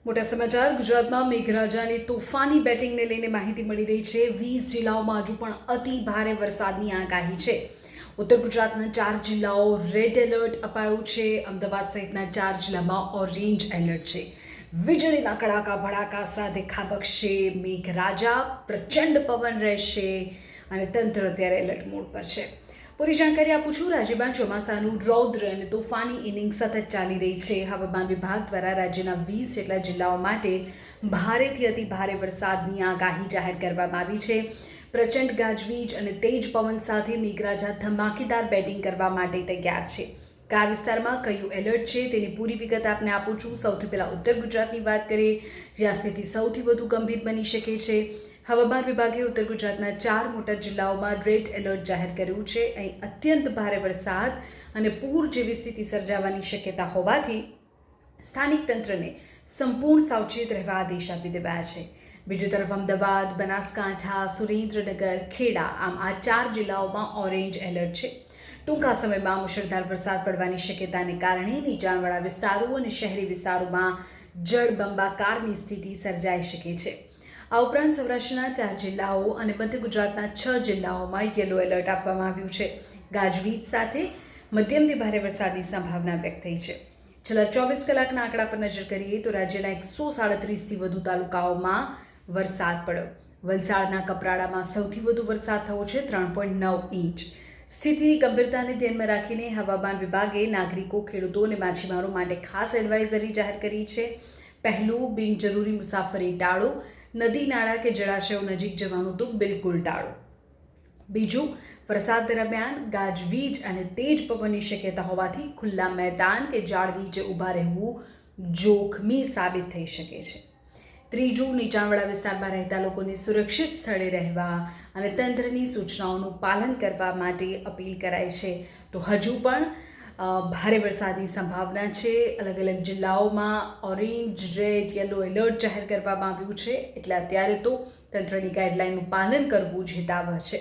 મોટા સમાચાર ગુજરાતમાં મેઘરાજાની તોફાની બેટિંગને લઈને માહિતી મળી રહી છે। 20 જિલ્લાઓમાં હજુ પણ અતિ ભારે વરસાદની આગાહી છે। ઉત્તર ગુજરાતના 4 જિલ્લાઓ રેડ એલર્ટ અપાયું છે। અમદાવાદ સહિતના 4 જિલ્લામાં ઓરેન્જ એલર્ટ છે। વીજળીના કડાકા ભડાકા સાથે ખાબકશે મેઘરાજા, પ્રચંડ પવન રહેશે અને તંત્ર અત્યારે એલર્ટ મોડ પર છે। પૂરી જાણકારી આપું છું। રાજ્યમાં ચોમાસાનું રૌદ્ર અને તોફાની ઇનિંગ સતત ચાલી રહી છે। હવામાન વિભાગ દ્વારા રાજ્યના 20 જેટલા જિલ્લાઓ માટે ભારેથી અતિ ભારે વરસાદની આગાહી જાહેર કરવામાં આવી છે। પ્રચંડ ગાજવીજ અને તેજ પવન સાથે મેઘરાજા ધમાકેદાર બેટિંગ કરવા માટે તૈયાર છે। કયા વિસ્તારમાં કયું એલર્ટ છે તેની પૂરી વિગત આપને આપું છું। સૌથી પહેલાં ઉત્તર ગુજરાતની વાત કરીએ, જ્યાં સ્થિતિ સૌથી વધુ ગંભીર બની શકે છે। હવામાન વિભાગે ઉત્તર ગુજરાતના 4 મોટા જિલ્લાઓમાં રેડ એલર્ટ જાહેર કર્યું છે। અહીં અત્યંત ભારે વરસાદ અને પૂર જેવી સ્થિતિ સર્જાવાની શક્યતા હોવાથી સ્થાનિક તંત્રને સંપૂર્ણ સાવચેત રહેવા આદેશ આપી દેવાયા છે। બીજી તરફ અમદાવાદ, બનાસકાંઠા, સુરેન્દ્રનગર, ખેડા આમ આ 4 જિલ્લાઓમાં ઓરેન્જ એલર્ટ છે। ટૂંકા સમયમાં મુશળધાર વરસાદ પડવાની શક્યતાને કારણે નીચાણવાળા વિસ્તારો અને શહેરી વિસ્તારોમાં જળબંબાકારની સ્થિતિ સર્જાઈ શકે છે। આ ઉપરાંત સૌરાષ્ટ્રના 4 જિલ્લાઓ અને મધ્ય ગુજરાતના 6 જિલ્લાઓમાં યલો એલર્ટ આપવામાં આવ્યું છે। ગાજવીજ સાથે મધ્યમથી ભારે વરસાદની સંભાવના વ્યક્ત થઈ છે। છેલ્લા 24 કલાકના આંકડા પર નજર કરીએ તો રાજ્યના 137થી વધુ તાલુકાઓમાં વરસાદ પડ્યો। વલસાડના કપરાડામાં સૌથી વધુ વરસાદ થયો છે, 3.9 ઇંચ। સ્થિતિની ગંભીરતાને ધ્યાનમાં રાખીને હવામાન વિભાગે નાગરિકો, ખેડૂતો અને માછીમારો માટે ખાસ એડવાઇઝરી જાહેર કરી છે। પહેલું, બિનજરૂરી મુસાફરી ટાળો, નદી, નાળા કે જળાશયો નજીક જવાનું તો બિલકુલ ટાળો। બીજું, વરસાદ દરમિયાન ગાજવીજ અને તેજ પવનની શક્યતા હોવાથી ખુલ્લા મેદાન કે ઝાડ નીચે ઊભા રહેવું જોખમી સાબિત થઈ શકે છે। ત્રીજું, નીચાણવાળા વિસ્તારમાં રહેતા લોકોને સુરક્ષિત સ્થળે રહેવા અને તંત્રની સૂચનાઓનું પાલન કરવા માટે અપીલ કરાઈ છે। તો હજુ પણ ભારે વરસાદની સંભાવના છે। અલગ અલગ જિલ્લાઓમાં ઓરેન્જ, રેડ, યલો એલર્ટ જાહેર કરવામાં આવ્યું છે, એટલે અત્યારે તો તંત્રની ગાઈડલાઇનનું પાલન કરવું જ હિતાવહ છે।